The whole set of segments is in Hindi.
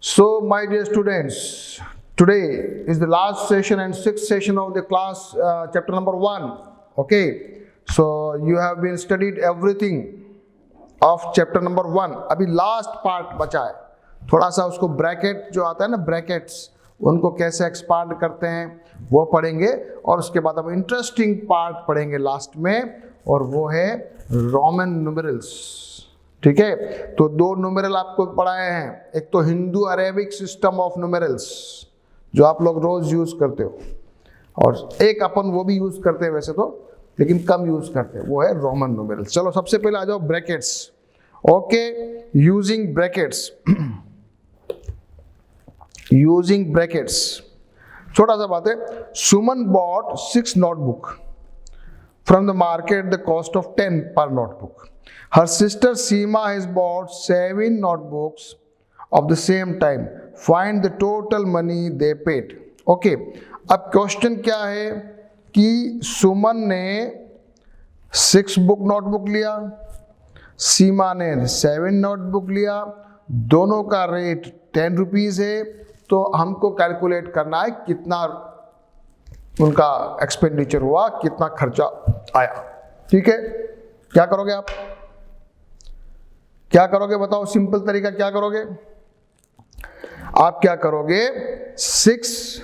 So, my dear students, today is the last session and sixth session of the class, chapter number 1. Okay, so you have been studied everything of chapter number 1. अभी last part बचा है, थोड़ा सा उसको ब्रैकेट जो आता है ना, ब्रैकेट्स उनको कैसे एक्सपांड करते हैं वो पढ़ेंगे, और उसके बाद हम इंटरेस्टिंग पार्ट पढ़ेंगे लास्ट में, और वो है रोमन न्यूमेरल्स. ठीक है, तो दो न्यूमेरल आपको पढ़ाए हैं, एक तो Hindu Arabic system of numerals जो आप लोग रोज यूज करते हो, और एक अपन वो भी यूज करते हैं वैसे तो, लेकिन कम यूज करते हैं, वो है रोमन न्यूमेरल्स. चलो सबसे पहले आ जाओ brackets. Okay, using brackets. Using brackets, छोटा सा बात है. Suman bought 6 notebook from the market the cost of 10 per notebook. Her sister Seema has bought 7 notebooks of the same time. Find the total money they paid. Okay, अब क्वेश्चन क्या है कि सुमन ने 6 बुक नोटबुक लिया, सीमा ने 7 नोटबुक लिया, दोनों का रेट 10 रुपीज़ है, तो हमको कैलकुलेट करना है कितना उनका एक्सपेंडिचर हुआ, कितना खर्चा आया. ठीक है, क्या करोगे आप, क्या करोगे बताओ, सिंपल तरीका क्या करोगे आप, क्या करोगे 6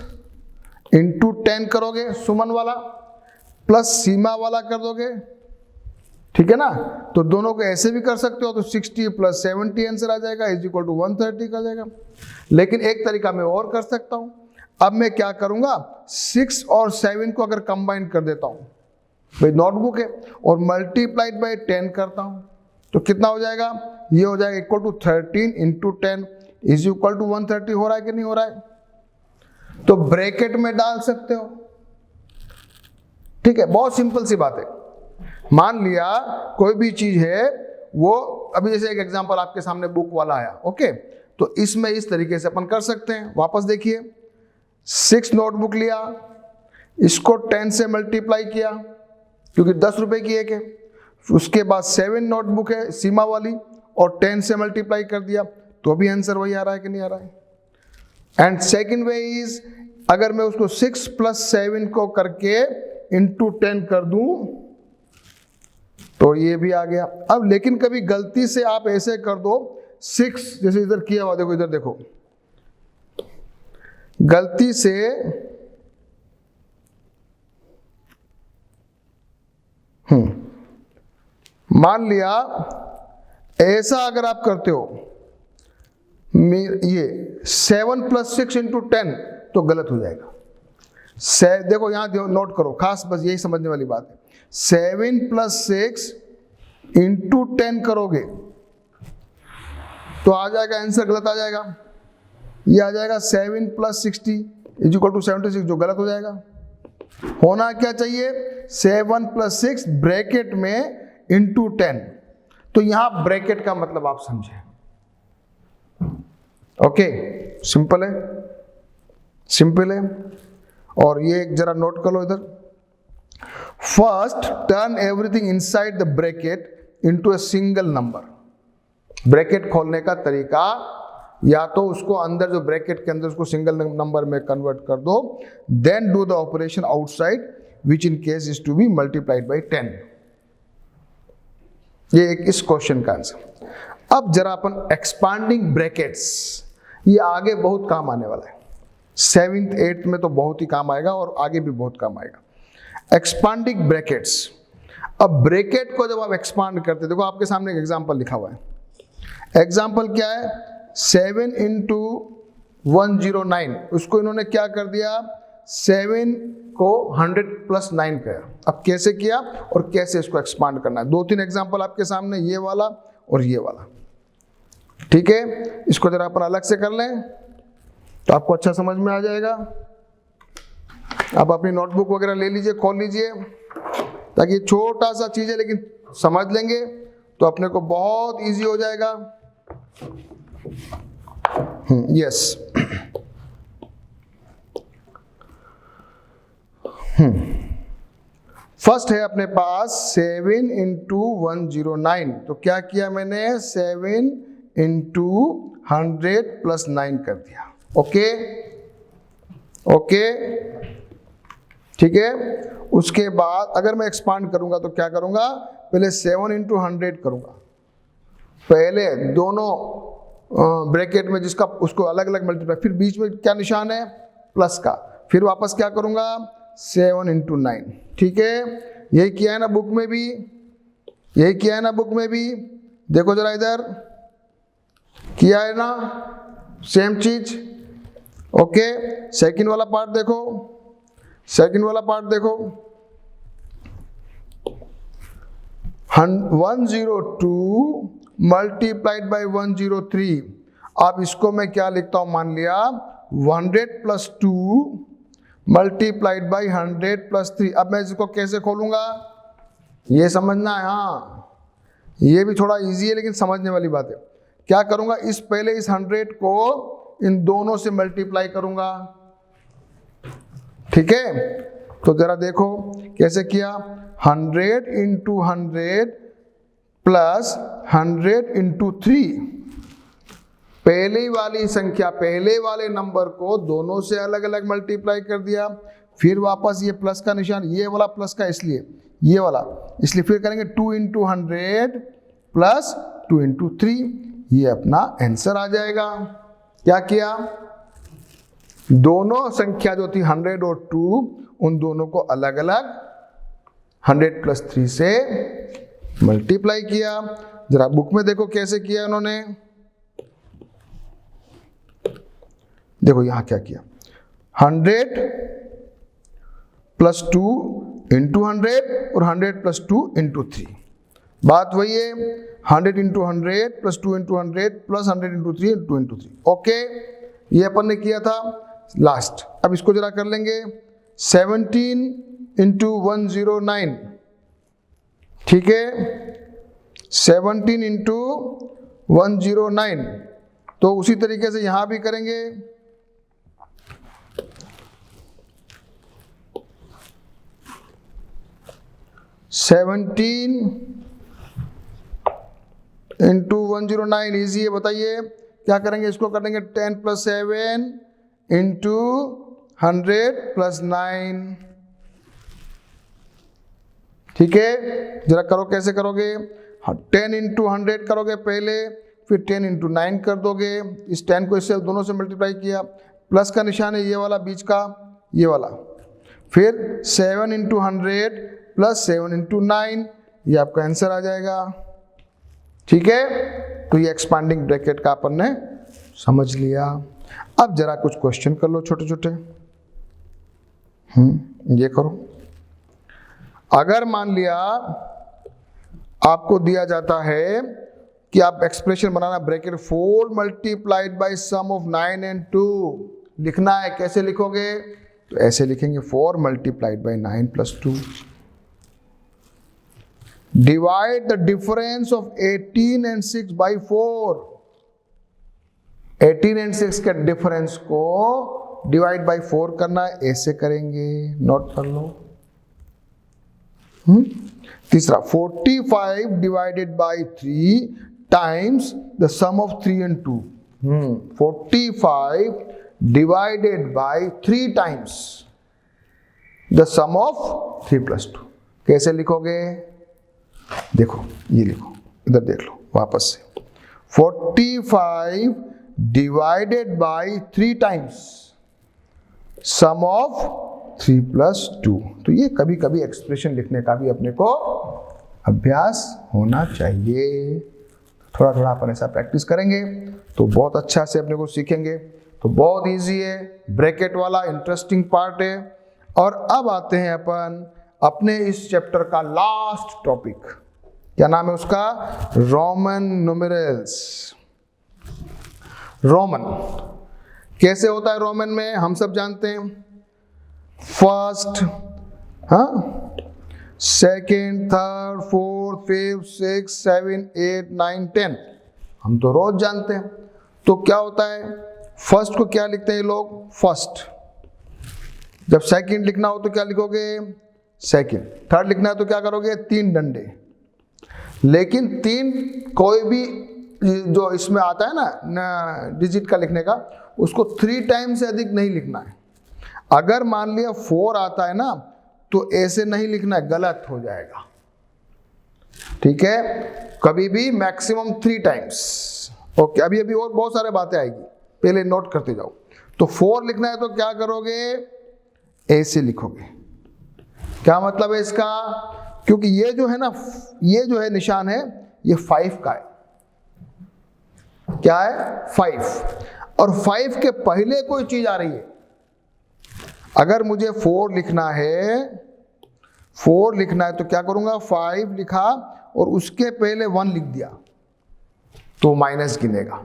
इंटू 10 करोगे, सुमन वाला प्लस सीमा वाला कर दोगे. ठीक है ना, तो दोनों को ऐसे भी कर सकते हो, तो 60 प्लस 70 आंसर आ जाएगा, इज इक्वल टू 130 का जाएगा. लेकिन एक तरीका मैं और कर सकता हूं. अब मैं क्या करूंगा, 6 और 7 को अगर कंबाइन कर देता हूं, भाई नोटबुक है, और मल्टीप्लाइड बाय 10 करता हूं, तो कितना हो जाएगा, ये हो जाएगा equal to 13 into 10 is equal to 130. हो रहा है कि नहीं हो रहा है, तो ब्रैकेट में डाल सकते हो. ठीक है, बहुत सिंपल सी बात है. मान लिया कोई भी चीज है, वो अभी जैसे एक एग्जांपल आपके सामने बुक वाला आया. ओके, तो इसमें इस तरीके से अपन कर सकते हैं. वापस देखिए, 6 नोटबुक लिया, इसको 10 से मल्टीप्लाई किया क्योंकि 10 रुपए की एक है. उसके बाद 7 नोटबुक है सीमा वाली, और 10 से मल्टीप्लाई कर दिया, तो भी आंसर वही आ रहा है कि नहीं आ रहा है. एंड सेकेंड वे इज, अगर मैं उसको 6 प्लस 7 को करके इंटू 10 कर दूं, तो ये भी आ गया. अब लेकिन कभी गलती से आप ऐसे कर दो, 6 जैसे इधर किया हुआ, देखो इधर देखो, गलती से मान लिया ऐसा अगर आप करते हो, ये 7 प्लस 6 इंटू 10, तो गलत हो जाएगा. देखो यहां नोट करो, खास बस यही समझने वाली बात है. 7 प्लस 6 इंटू 10 करोगे तो आ जाएगा आंसर, गलत आ जाएगा. ये आ जाएगा 7 प्लस 60 इज इक्वल टू 76, जो गलत हो जाएगा. होना क्या चाहिए, 7 प्लस 6 ब्रैकेट में इंटू 10. तो यहां ब्रैकेट का मतलब आप समझे. ओके, सिंपल है, सिंपल है. और ये जरा नोट कर लो इधर. First turn everything inside the bracket into a single number. Bracket खोलने का तरीका, या तो उसको अंदर जो ब्रैकेट के अंदर उसको सिंगल नंबर में कन्वर्ट कर दो, then do the operation outside which in case is to be multiplied by 10. ये एक इस क्वेश्चन का आंसर. अब जरा अपन एक्सपांडिंग ब्रैकेट्स, ये आगे बहुत काम आने वाला है. 7th 8th में तो बहुत ही काम आएगा, और आगे भी बहुत काम आएगा. Expanding brackets. अब ब्रैकेट को जब आप एक्सपांड करते, देखो आपके सामने एक एग्जांपल लिखा हुआ है. एग्जांपल क्या है, 7 इंटू 109, उसको इन्होंने क्या कर दिया, 7 को 100 प्लस 9 किया. अब कैसे किया और कैसे इसको एक्सपांड करना है, 2-3 एग्जांपल आपके सामने, ये वाला और ये वाला. ठीक है, इसको जरा अपन अलग से कर लें तो आपको अच्छा समझ में आ जाएगा. आप अपनी नोटबुक वगैरह ले लीजिए, खोल लीजिए, ताकि छोटा सा चीज है लेकिन समझ लेंगे तो अपने को बहुत इजी हो जाएगा. यस, फर्स्ट है अपने पास 7 इंटू 109. तो क्या किया मैंने, 7 इंटू 100 प्लस 9 कर दिया। ओके ओके, ठीक है। उसके बाद अगर मैं एक्सपांड करूंगा तो क्या करूंगा, पहले 7 इंटू 100 करूंगा, पहले दोनों ब्रैकेट में जिसका उसको अलग अलग मल्टीप्लाई, फिर बीच में क्या निशान है, प्लस का, फिर वापस क्या करूंगा 7 इंटू 9, ठीक है। यही किया है ना बुक में भी, यही किया है ना बुक में भी, देखो जरा इधर किया है ना, सेम चीज। ओके, सेकंड वाला पार्ट देखो, सेकंड वाला पार्ट देखो, 102 मल्टीप्लाइड बाई 103। अब इसको मैं क्या लिखता हूं, मान लिया 100 प्लस 2 मल्टीप्लाइड बाई 100 प्लस 3। अब मैं इसको कैसे खोलूंगा, ये समझना है। हाँ, ये भी थोड़ा इजी है लेकिन समझने वाली बात है। क्या करूंगा, इस पहले इस 100 को इन दोनों से मल्टीप्लाई करूंगा, ठीक है। तो जरा देखो कैसे किया, 100 इंटू 100 प्लस 100 इंटू 3। पहले वाली संख्या, पहले वाले नंबर को दोनों से अलग अलग मल्टीप्लाई कर दिया, फिर वापस ये प्लस का निशान, ये वाला प्लस का इसलिए, ये वाला इसलिए, फिर करेंगे 2 इंटू 100 प्लस 2 इंटू 3, ये अपना आंसर आ जाएगा। क्या किया, दोनों संख्या जो थी 100 और 2, उन दोनों को अलग अलग 100 प्लस 3 से मल्टीप्लाई किया। जरा बुक में देखो कैसे किया उन्होंने, देखो यहां क्या किया, 100 प्लस 2 इंटू 100 और 100 प्लस 2 इंटू 3। बात वही है, 100 into 100 plus 2 into 100 plus 100 into 3 into 3। Okay, ये अपन ने किया था लास्ट। अब इसको जरा कर लेंगे 17 इंटू 109, ठीक है, 17 इंटू 109। तो उसी तरीके से यहां भी करेंगे, सेवनटीन इंटू 109 ईजी है, बताइए क्या करेंगे, इसको कर देंगे 10 प्लस 7 इंटू 100 प्लस 9, ठीक है। जरा करो कैसे करोगे, 10 इंटू 100 करोगे पहले, फिर 10 इंटू 9 कर दोगे, इस 10 को इससे दोनों से मल्टीप्लाई किया, प्लस का निशान है ये वाला बीच का, ये वाला, फिर 7 इंटू 100 प्लस 7 इंटू 9, ये आपका आंसर आ जाएगा, ठीक है। तो ये एक्सपांडिंग ब्रैकेट का अपन ने समझ लिया। अब जरा कुछ क्वेश्चन कर लो छोटे छोटे। ये करो, अगर मान लिया आपको दिया जाता है कि आप एक्सप्रेशन बनाना, bracket 4 multiplied by sum of 9 and 2 लिखना है, कैसे लिखोगे, तो ऐसे लिखेंगे 4 multiplied by 9 plus 2, divide the difference of 18 and 6 by 4। 18 and 6 के डिफरेंस को डिवाइड बाई 4 करना है, ऐसे करेंगे, नोट कर लो। तीसरा 45 divided by 3 times the sum of 3 and 2। 45 divided by 3 times the sum of 3 plus 2। कैसे लिखोगे, देखो ये लिखो, इधर देख लो वापस से, 45 divided by 3 times sum of 3 plus 2। तो ये कभी कभी एक्सप्रेशन लिखने का भी अपने को अभ्यास होना चाहिए। थोड़ा थोड़ा अपन ऐसा प्रैक्टिस करेंगे तो बहुत अच्छा से अपने को सीखेंगे। तो बहुत इजी है, ब्रैकेट वाला इंटरेस्टिंग पार्ट है। और अब आते हैं अपन अपने इस चैप्टर का लास्ट टॉपिक, क्या नाम है उसका, रोमन न्यूमेरल्स। रोमन कैसे होता है, रोमन में हम सब जानते हैं, first, second, third, fourth, fifth, six, 7, 8, 9, 10 हम तो रोज जानते हैं। तो क्या होता है, फर्स्ट को क्या लिखते हैं लोग, फर्स्ट। जब सेकंड लिखना हो तो क्या लिखोगे, सेकंड। थर्ड लिखना है तो क्या करोगे, 3 डंडे। लेकिन 3 कोई भी जो इसमें आता है ना डिजिट का लिखने का, उसको 3 टाइम्स से अधिक नहीं लिखना है। अगर मान लिया 4 आता है ना तो ऐसे नहीं लिखना है, गलत हो जाएगा। ठीक है, कभी भी मैक्सिमम 3 टाइम्स। ओके, अभी अभी और बहुत सारे बातें आएगी, पहले नोट करते जाओ। तो 4 लिखना है तो क्या करोगे, ऐसे लिखोगे। क्या मतलब है इसका, क्योंकि ये जो है ना, ये जो है निशान है, ये 5 का है। क्या है, 5। और 5 के पहले कोई चीज आ रही है। अगर मुझे 4 लिखना है, 4 लिखना है तो क्या करूंगा, 5 लिखा और उसके पहले 1 लिख दिया तो माइनस गिनेगा।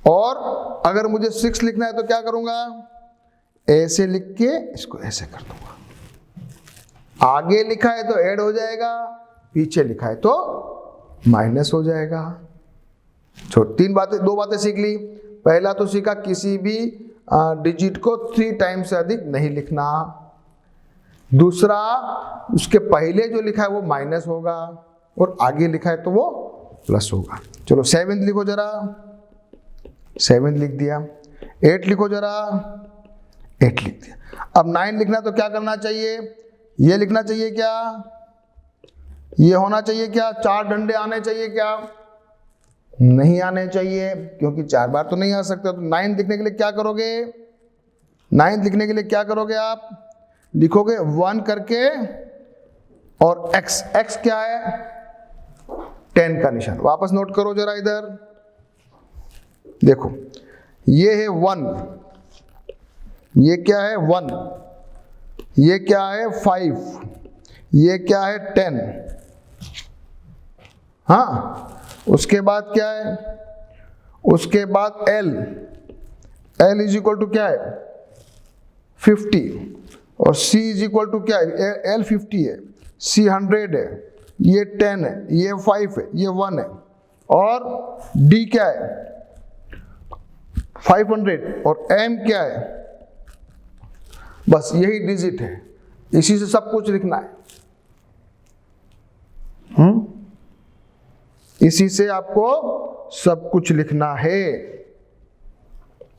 और अगर मुझे 6 लिखना है तो क्या करूंगा, ऐसे लिख के इसको ऐसे कर दूंगा। आगे लिखा है तो ऐड हो जाएगा, पीछे लिखा है तो माइनस हो जाएगा। 2 बातें सीख ली। पहला तो सीखा किसी भी डिजिट को 3 टाइम्स से अधिक नहीं लिखना। दूसरा, उसके पहले जो लिखा है वो माइनस होगा और आगे लिखा है तो वो प्लस होगा। चलो 7 लिखो जरा, 7 लिख दिया। 8 लिखो जरा, 8 लिख दिया। अब 9 लिखना तो क्या करना चाहिए, ये लिखना चाहिए क्या, ये होना चाहिए क्या, 4 डंडे आने चाहिए क्या, नहीं आने चाहिए, क्योंकि 4 बार तो नहीं आ सकता। तो 9 लिखने के लिए क्या करोगे, 9 लिखने के लिए क्या करोगे, आप लिखोगे 1 करके और x, x क्या है, 10 का निशान। वापस नोट करो जरा इधर, देखो ये है 1, ये क्या है 1, ये क्या है 5, ये क्या है 10। हाँ, उसके बाद क्या है, उसके बाद L, L is equal to क्या है 50, और C इज इक्वल टू क्या है, L 50 है, C 100 है, ये 10 है, ये 5 है, ये 1 है, और D क्या है 500 और M क्या है, बस यही डिजिट है, इसी से सब कुछ लिखना है। इसी से आपको सब कुछ लिखना है।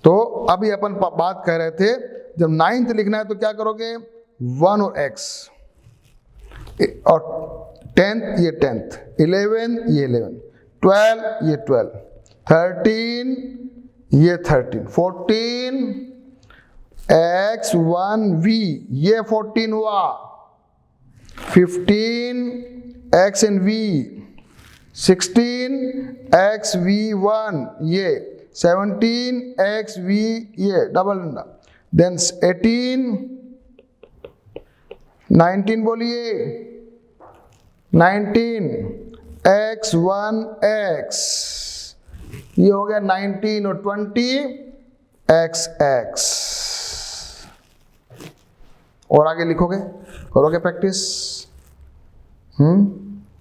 तो अभी अपन बात कर रहे थे, जब 9th लिखना है तो क्या करोगे, 1 और x, और 10th ये 10th, 11 ये 11, 12 ये 12, 13 ये 13, 14 x 1 v ये 14 हुआ, 15 x and v, 16 x v 1 ये, 17 x v ये डबल डंडा, देन 18, 19 बोलिए, 19 x 1 x, ये हो गया 19, और 20 x x। और आगे लिखोगे, करोगे प्रैक्टिस,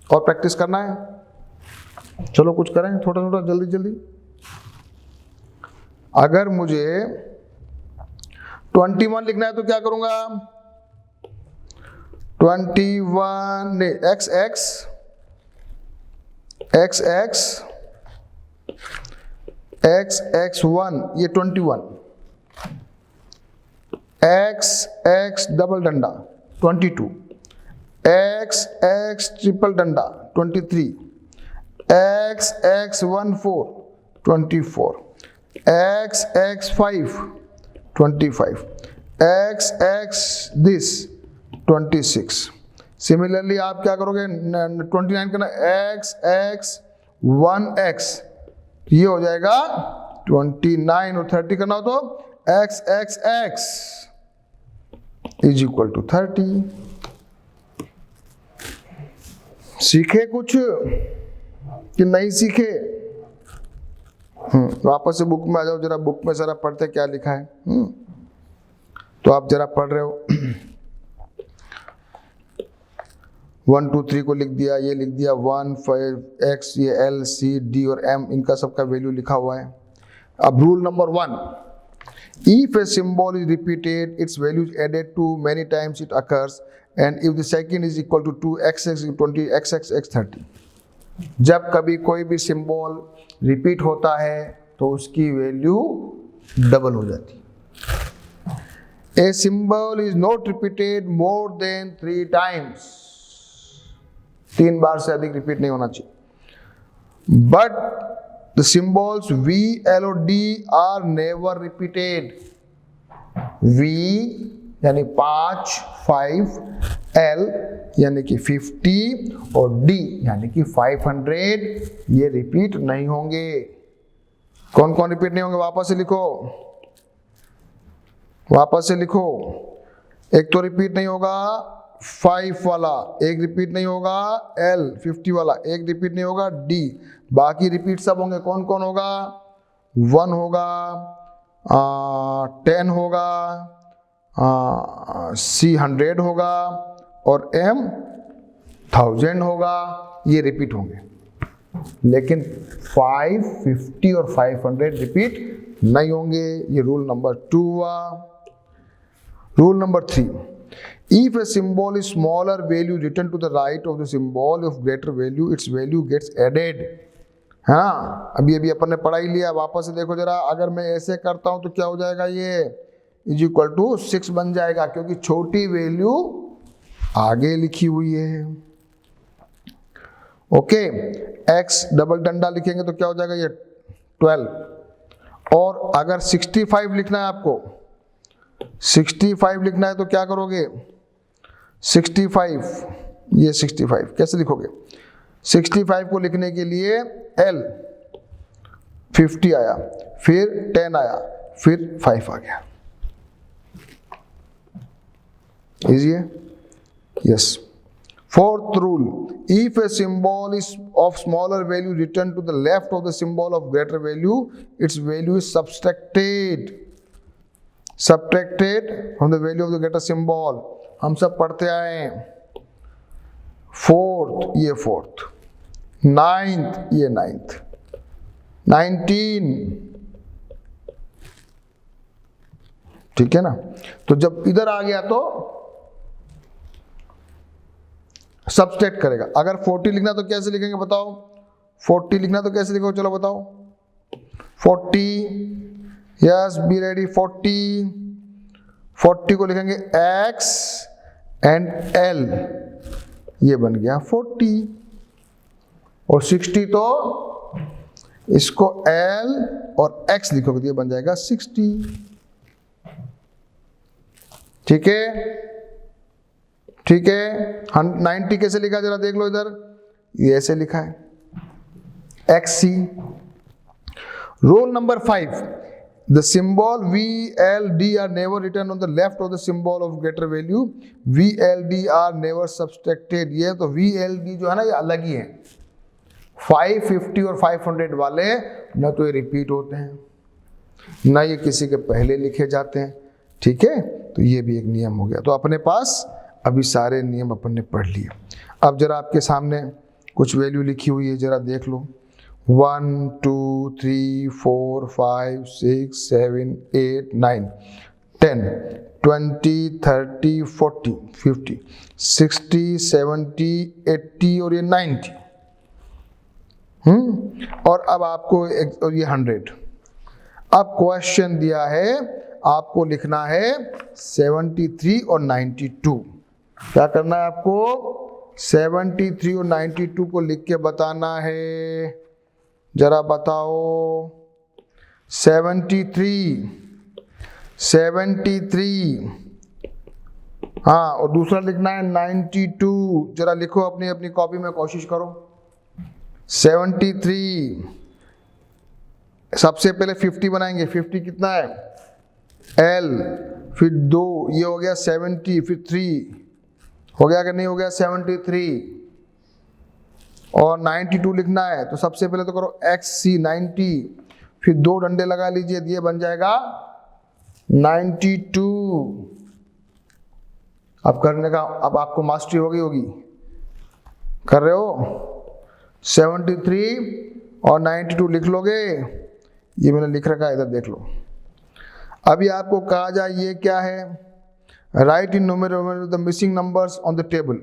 और प्रैक्टिस करना है। चलो कुछ करें थोड़ा थोड़ा, जल्दी जल्दी। अगर मुझे 21 लिखना है तो क्या करूंगा, 21 नहीं, x x x x x x 1 ये 21, x x डबल डंडा 22, x x ट्रिपल डंडा 23, x x 1 4 24, x x 5 25, x x this 26। Similarly आप क्या करोगे, 29 करना, x x 1 x, ये हो जाएगा 29, और 30 करना हो तो x x x is equal to 30। सीखे कुछ कि नहीं सीखे? वापस से बुक में आ जाओ जरा, बुक में जरा पढ़ते क्या लिखा है। तो आप जरा पढ़ रहे हो, 1 2 3 को लिख दिया, ये लिख दिया 1 5 x, ये L C D और M, इनका सबका वैल्यू लिखा हुआ है। अब rule number 1, if a symbol is repeated, its value is added to many times it occurs, and if the second is equal to 2 x x 20 x x x 30। जब कभी कोई भी सिंबल रिपीट होता है तो उसकी वैल्यू डबल हो जाती है। A symbol is not repeated more than 3 times, 3 बार से अधिक रिपीट नहीं होना चाहिए। But the symbols V, L और D are never repeated. V यानी 5, 5, L यानी कि 50 और D यानी कि 500 ये रिपीट नहीं होंगे। कौन कौन रिपीट नहीं होंगे? वापस से लिखो, वापस से लिखो। एक तो रिपीट नहीं होगा 5 वाला, एक रिपीट नहीं होगा L 50 वाला, एक रिपीट नहीं होगा D, बाकी रिपीट सब होंगे। कौन कौन होगा? 1 होगा, 10 होगा, C 100 होगा और M 1000 होगा, ये रिपीट होंगे। लेकिन 5, 50 और 500 रिपीट नहीं होंगे। ये रूल नंबर 2 हुआ। Rule number 3, if a symbol is smaller value written to the right of the symbol of greater value, its value gets added। हाँ, अभी अपन ने पढ़ा ही लिया, वापस से देखो जरा। अगर मैं ऐसे करता हूं तो क्या हो जाएगा? ये इज इक्वल टू 6 बन जाएगा, क्योंकि छोटी वैल्यू आगे लिखी हुई है। ओके, x डबल डंडा लिखेंगे तो क्या हो जाएगा? ये 12। और अगर 65 लिखना है आपको, 65 लिखना है तो क्या करोगे? 65, ये 65 कैसे लिखोगे? 65 को लिखने के लिए L 50 आया, फिर 10 आया, फिर 5 आ गया। इजी है? Yes. Fourth rule, if a symbol is of smaller value written to the left of the symbol of greater value, its value is subtracted from the value of the greater symbol। हम सब पढ़ते आए हैं। 4th, ये 4th, 9th, ये 9th, 19, ठीक है ना? तो जब इधर आ गया तो सब्सट्रैक्ट करेगा। अगर 40 लिखना तो कैसे लिखेंगे बताओ? 40 लिखना तो कैसे लिखोगे? चलो बताओ। 40, यस, बी रेडी। 40 को लिखेंगे X एंड L, ये बन गया 40। और 60 तो इसको L और X लिखोगे तो ये बन जाएगा 60। ठीक है? ठीक है। 90 कैसे लिखा जरा देख लो इधर, ये ऐसे लिखा है XC। Rule number 5, the symbol VLD are never written on the left of the symbol of greater value। VLD are never subtracted। ये तो VLD जो है ना, ये अलग ही है। 550 और 500 वाले ना तो ये रिपीट होते हैं, ना ये किसी के पहले लिखे जाते हैं। ठीक है, तो ये भी एक नियम हो गया। तो अपने पास अभी सारे नियम अपन ने पढ़ लिए। अब जरा आपके सामने कुछ वैल्यू लिखी हुई है, जरा देख लो। 1, 2, 3, 4, 5, 6, 7, 8, 9, 10, 20, 30, 40, 50, 60, 70, 80 और ये 90। और अब आपको और ये 100। अब क्वेश्चन दिया है, आपको लिखना है 73 और 92। क्या करना है आपको? 73 और 92 को लिख के बताना है। जरा बताओ। 73, हाँ, और दूसरा लिखना है 92। जरा लिखो अपनी अपनी कॉपी में, कोशिश करो। 73, सबसे पहले 50 बनाएंगे। 50 कितना है? L, फिर 2, ये हो गया 70, फिर 3 हो गया कि नहीं हो गया? 73। और 92 लिखना है तो सबसे पहले तो करो XC 90, फिर 2 डंडे लगा लीजिए, ये बन जाएगा 92। अब करने का, अब आपको मास्टरी हो गई होगी। कर रहे हो? 73 और 92 लिख लोगे। ये मैंने लिख रखा है, इधर देख लो। अभी आपको कहा जाए ये क्या है? Write in numerator the missing numbers on the table।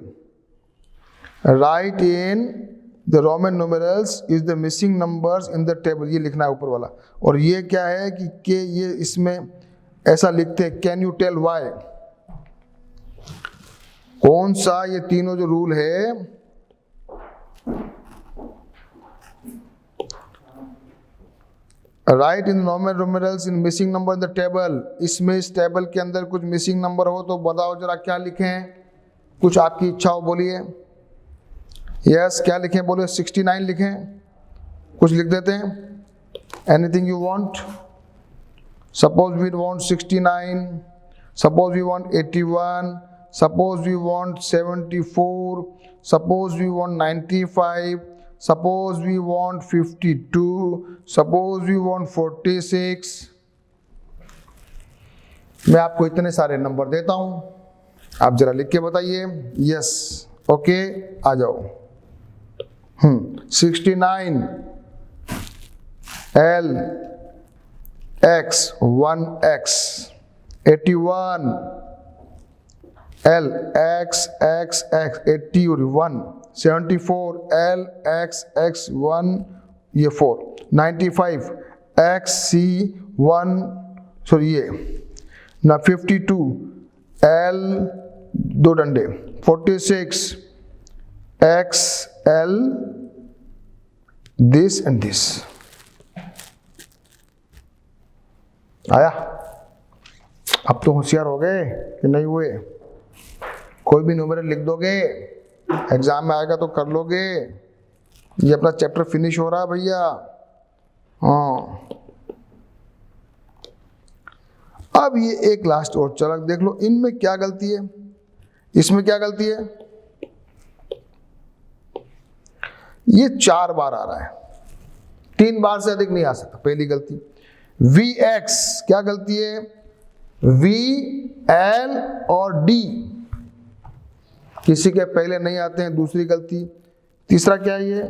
Write in the Roman numerals is the missing numbers in the table, ये लिखना है ऊपर वाला। और ये क्या है कि के ये इसमें ऐसा लिखते हैं, कैन यू टेल वाई, कौन सा ये तीनों जो रूल है, right in normal numerals in missing number in the table, इसमें इस टेबल के अंदर कुछ मिसिंग नंबर हो तो बताओ जरा क्या लिखें, कुछ आपकी इच्छा हो बोलिए। यस, क्या लिखें बोले, 69 लिखें, कुछ लिख देते हैं, anything you want. Suppose we want 69, suppose we want 81, suppose we want 74, suppose we want 95, suppose we want 52, suppose we want 46। मैं आपको इतने सारे नंबर देता हूं, आप जरा लिख के बताइए। यस, ओके, आ जाओ। 69 L X 1X, 81 L X X X 81, 74 L X X 1 ये 4, 95 X C 1 सॉरी ये ना 52 L दो डंडे 46 X L this and this। आया? अब तो होशियार हो गए कि नहीं हुए? कोई भी न्यूमेरल लिख दोगे, एग्जाम में आएगा तो कर लोगे। ये अपना चैप्टर फिनिश हो रहा है भैया। हाँ, अब ये एक लास्ट और चलक देख लो, इनमें क्या गलती है, इसमें क्या गलती है। ये 4 बार आ रहा है, 3 बार से अधिक नहीं आ सकता, पहली गलती। VX क्या गलती है, V L और D किसी के पहले नहीं आते हैं, दूसरी गलती। तीसरा क्या है, ये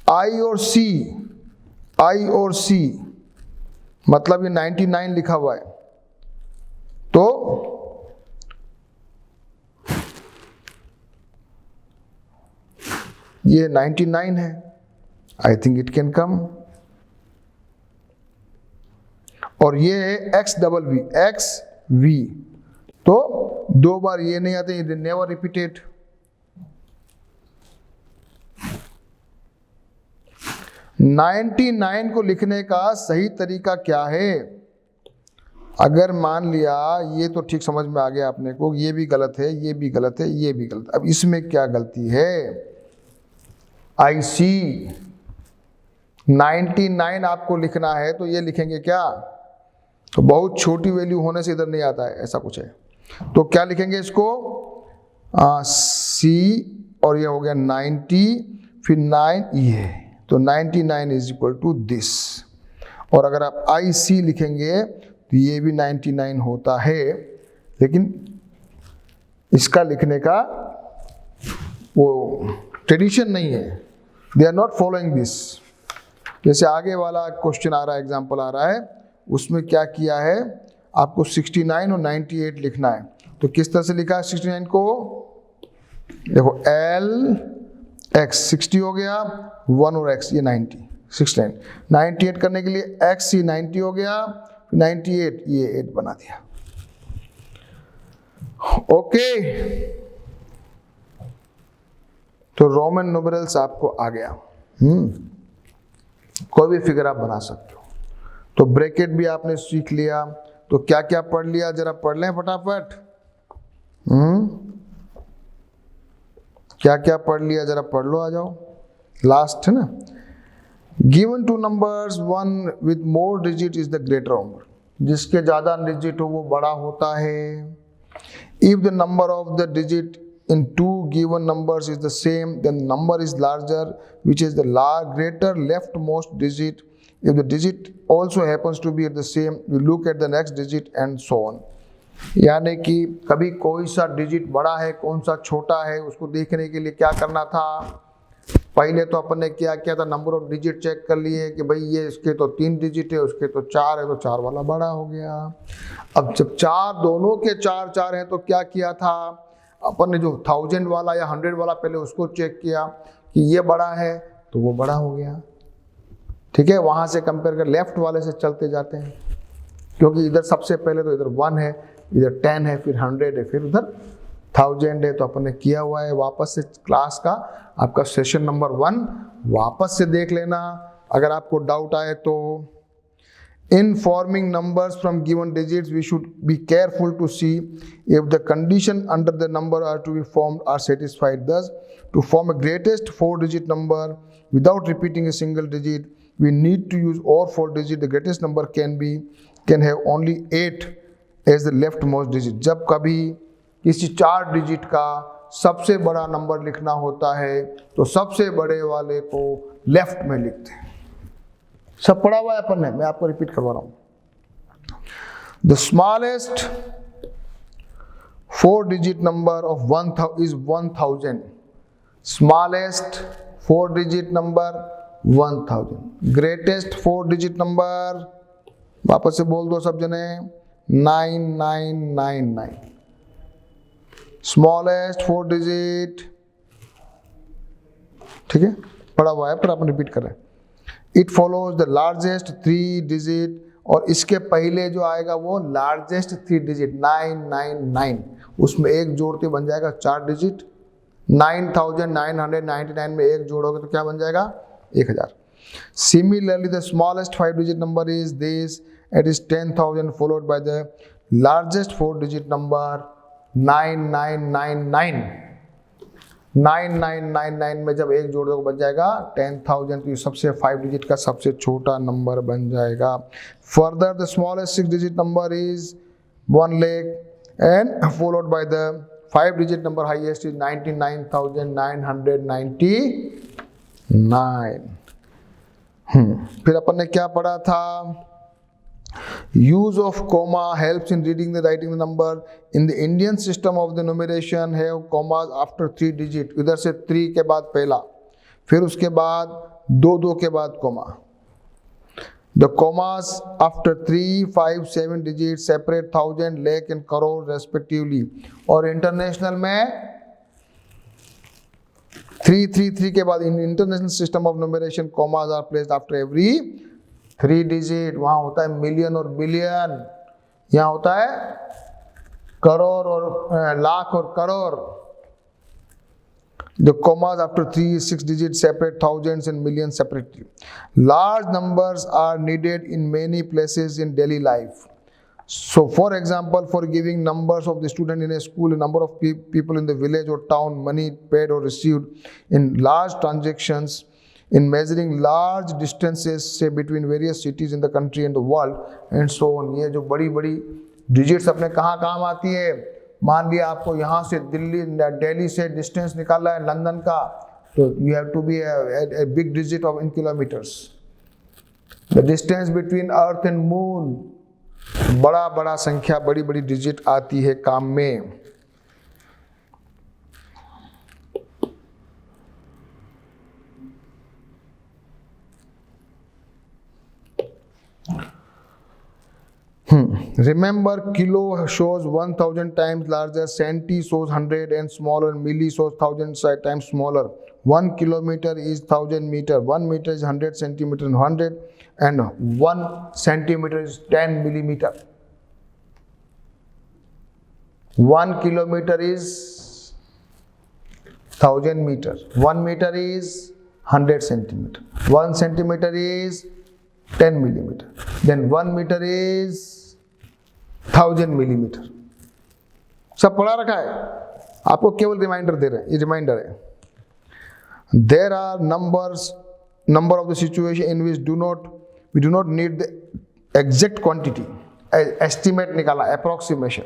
I और C मतलब ये 99 लिखा हुआ है, तो ये 99 है, I think it can come. और ये है XV, तो 2 बार ये नहीं आते, ये नेवर रिपीटेड। $99 को लिखने का सही तरीका क्या है। अगर मान लिया ये तो ठीक समझ में आ गया अपने को, ये भी गलत है, ये भी गलत है, ये भी गलत है। अब इसमें क्या गलती है, IC 99 आपको लिखना है तो ये लिखेंगे क्या, तो बहुत छोटी वैल्यू होने से इधर नहीं आता है, ऐसा कुछ है। तो क्या लिखेंगे इसको, C और ये हो गया 90, फिर 9 ये, तो 99 इज इक्वल टू दिस। और अगर आप IC लिखेंगे तो ये भी 99 होता है, लेकिन इसका लिखने का वो ट्रेडिशन नहीं है, they are not following this. जैसे आगे वाला क्वेश्चन आ रहा है, एग्जाम्पल आ रहा है, उसमें क्या किया है, आपको 69 और 98 लिखना है। तो किस तरह से लिखा है 69 को, देखो L X 60 हो गया, 1 और X ये 90, 69। 98 करने के लिए X ही 90 हो गया, 98 ये 8 बना दिया। ओके, तो रोमन न्यूमेरल्स आपको आ गया। कोई भी फिगर आप बना सकते हो। तो ब्रैकेट भी आपने सीख लिया, तो क्या क्या पढ़ लिया, जरा पढ़ लें फटाफट। क्या क्या पढ़ लिया, जरा पढ़ लो, आ जाओ, लास्ट है ना। Given two numbers, one with more digit is the greater number, जिसके ज्यादा डिजिट हो वो बड़ा होता है। If the number of the digit in two given numbers is the same, then number is larger, which is the greater leftmost digit. If the digit also happens to be at the same, we look at the next digit and so on. यानी कि कभी कोई सा डिजिट बड़ा है, कौन सा छोटा है, उसको देखने के लिए क्या करना था, पहले तो अपन ने क्या किया था, नंबर ऑफ डिजिट चेक कर लिए कि भाई ये इसके तो 3 डिजिट है, उसके तो 4 है, तो 4 वाला बड़ा हो गया। अब जब 4 दोनों के 4 है तो क्या किया था, अपन ने जो 1000 वाला या 100 वाला पहले उसको चेक किया कि ये बड़ा है तो वो बड़ा हो गया, ठीक है। वहां से कंपेयर कर लेफ्ट वाले से चलते जाते हैं, क्योंकि इधर सबसे पहले तो इधर 1 है, इधर 10 है, फिर 100 है, फिर उधर 1000 है। तो अपन ने किया हुआ है। वापस से क्लास का आपका सेशन नंबर 1 वापस से देख लेना अगर आपको डाउट आए तो। In forming numbers from given digits, we should be careful to see if the condition under the number are to be formed are satisfied. Thus, to form a greatest 4-digit number without repeating a single digit, we need to use all 4 digits. The greatest number can have only 8 as the leftmost digit. जब कभी किसी 4 डिजिट का सबसे बड़ा नंबर लिखना होता है तो सबसे बड़े वाले को लेफ्ट में लिखते हैं। सब पढ़ा हुआ है अपन ने, मैं आपको रिपीट करवा रहा हूं। The smallest 4 digit number of 1000 is 1000। Smallest 4 digit number 1000। Greatest 4 digit number वापस से बोल दो सब जने, 9999। स्मॉलेस्ट 4 डिजिट, ठीक है, पढ़ा हुआ है पर अपन रिपीट कर रहे हैं। It follows the largest 3 digit, और इसके पहले जो आएगा वो लार्जेस्ट 3 डिजिट 999, उसमें एक जोड़ते बन जाएगा 4 डिजिट। 9999 में एक जोड़ोगे तो क्या बन जाएगा 1000। Similarly the smallest 5 digit number is this, it is 10,000 followed by the largest 4 digit number 9999। 9999 में जब एक जोड़ दो बन जाएगा 10,000, तो ये सबसे 5 डिजिट का सबसे छोटा नंबर बन जाएगा। Further the smallest 6 digit number is 1 lakh and followed by the 5 digit number highest is 99,999। फिर अपन ने क्या पढ़ा था? Use of comma helps in reading the writing the number. In the Indian system of the numeration have commas after 3 digit. इधर से 3 के बाद पहला, फिर उसके बाद 2 के बाद comma. The commas after 3, 5, 7 digits separate thousand, lakh and crore respectively. और international में 3 के बाद in international system of numeration commas are placed after every 3 digit. वहां होता है मिलियन और बिलियन, यहाँ होता है करोड़ और लाख और crore. The commas after 3 6 digits separate thousands and millions separately. Large numbers are needed in many places in daily life. So for example, for giving numbers of the student in a school, a number of people in the village or town, money paid or received in large transactions, in measuring large distances say between various cities in the country and the world and so on. ये जो बड़ी बड़ी डिजिट्स अपने कहाँ काम आती है? मान लिया आपको यहाँ से दिल्ली से डिस्टेंस निकालना है लंदन का, तो you have to be a big digit of in kilometers. The distance between earth and moon, बड़ा संख्या, बड़ी डिजिट आती है काम में। Remember, kilo shows 1000 times larger, centi shows 100 and smaller, milli shows 1000 times smaller. 1 kilometer is 1000 meter, 1 meter is 100 centimeter, and 1 centimeter is 10 millimeter. 1 kilometer is 1000 meter, 1 meter is 100 centimeter, 1 centimeter is 10 millimeter, then 1 meter is 1000 millimeter. सब पढ़ा रखा है, आपको केवल रिमाइंडर दे रहे हैं, ये रिमाइंडर है। There are number of the situation in which we do not need the exact quantity. Estimate निकाला, approximation.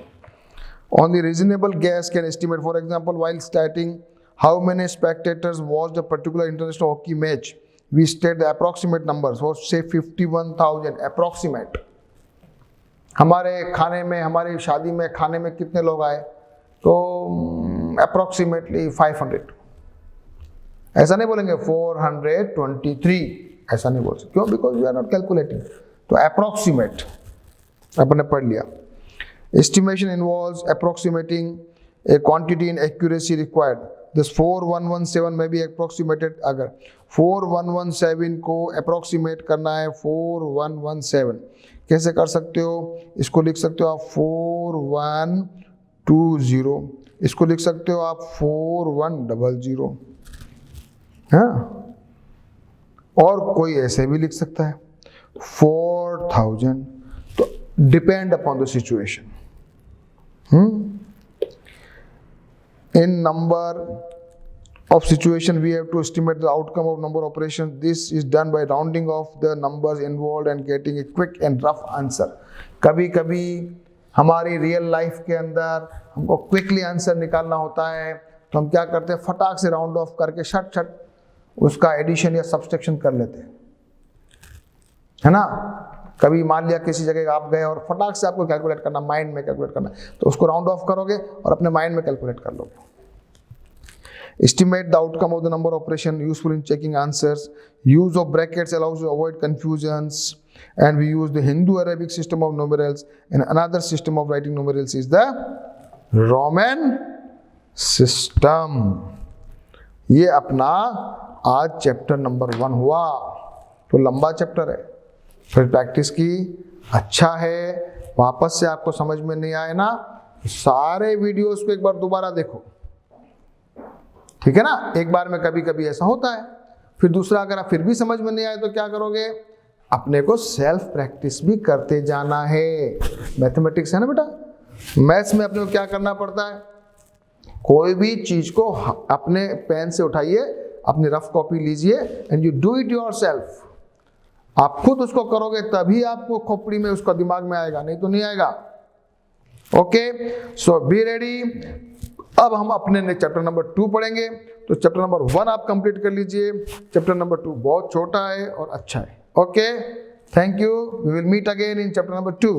Only reasonable guess can estimate. For example, while stating how many spectators watched a particular international hockey match, we state the approximate numbers, or say 51,000 approximate. हमारे खाने में, हमारी शादी में खाने में कितने लोग आए? तो अप्रोक्सीमेटली 500। ऐसा नहीं बोलेंगे 423, ऐसा नहीं बोल सकते। क्यों? Because we are not calculating. तो अप्रोक्सीमेट अपन ने पढ़ लिया। Estimation involves approximating a quantity in accuracy required, this 4117 में भी अप्रोक्सीमेटेड, अगर 4117 को अप्रोक्सीमेट करना है 4117 कैसे कर सकते हो, इसको लिख सकते हो आप 4120, इसको लिख सकते हो आप 4100, हाँ, और कोई ऐसे भी लिख सकता है 4000, तो depend upon the situation. In number of situation we have to estimate the outcome of number of operations. This is done by rounding off the numbers involved and getting a quick and rough answer. कभी कभी हमारी रियल लाइफ के अंदर हमको क्विकली आंसर निकालना होता है, तो हम क्या करते हैं, फटाक से राउंड ऑफ करके शट शट उसका एडिशन या सब्सट्रैक्शन कर लेते हैं, है ना। कभी मान लिया किसी जगह आप गए और फटाक से आपको कैलकुलेट करना, माइंड में कैलकुलेट करना, तो उसको राउंड ऑफ करोगे और अपने माइंड में कैलकुलेट कर लोगे। Estimate the outcome of the number operation useful in checking answers. Use of brackets allows you to avoid confusions, and we use the Hindu-Arabic system of numerals, and another system of writing numerals is the Roman system. ये अपना आज चैप्टर नंबर 1 हुआ, तो लंबा चैप्टर है, फिर प्रैक्टिस की, अच्छा है। वापस से आपको समझ में नहीं आए ना, सारे वीडियोस को एक बार दोबारा देखो, ठीक है ना। एक बार में कभी कभी ऐसा होता है, फिर दूसरा अगर आप फिर भी समझ में नहीं आए तो क्या करोगे, अपने को सेल्फ प्रैक्टिस भी करते जाना है। मैथमेटिक्स है ना बेटा, मैथ्स में अपने को क्या करना पड़ता है, कोई भी चीज को अपने पेन से उठाइए, अपनी रफ कॉपी लीजिए and you do it yourself. आप खुद उसको करोगे तभी आपको खोपड़ी में उसका दिमाग में आएगा, नहीं तो नहीं आएगा। Okay, so be ready. अब हम अपने चैप्टर नंबर 2 पढ़ेंगे, तो चैप्टर नंबर 1 आप कंप्लीट कर लीजिए, चैप्टर नंबर 2 बहुत छोटा है और अच्छा है। Okay, thank you, we will meet again in chapter number 2।